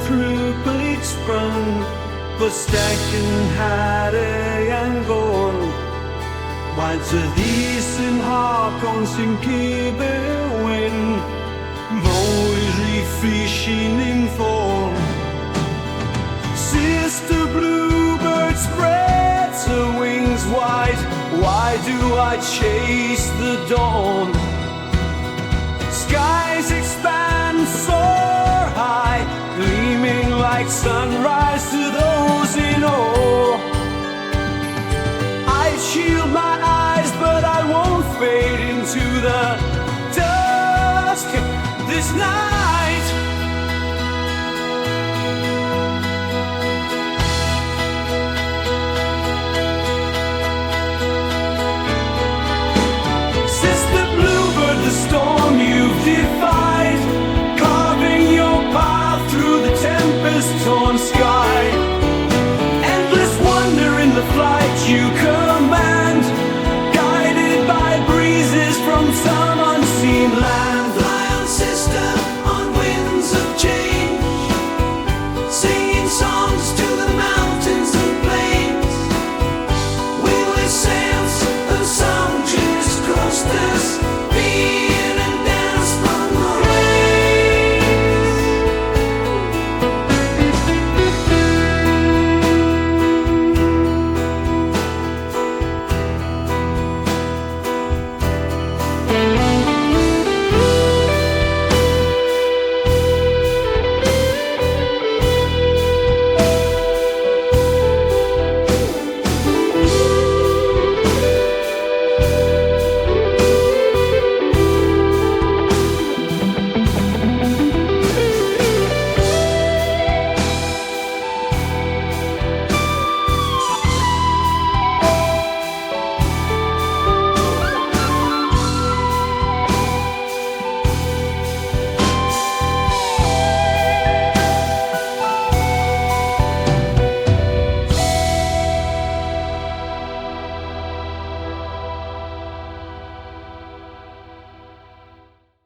truppligt sprang på stacken hade jag går. While to these in Hakon sin kibben Moisey fishing in form. Sister bluebird spreads her wings wide. Why do I chase the dawn? Skies expand, soar high, gleaming like sunrise to the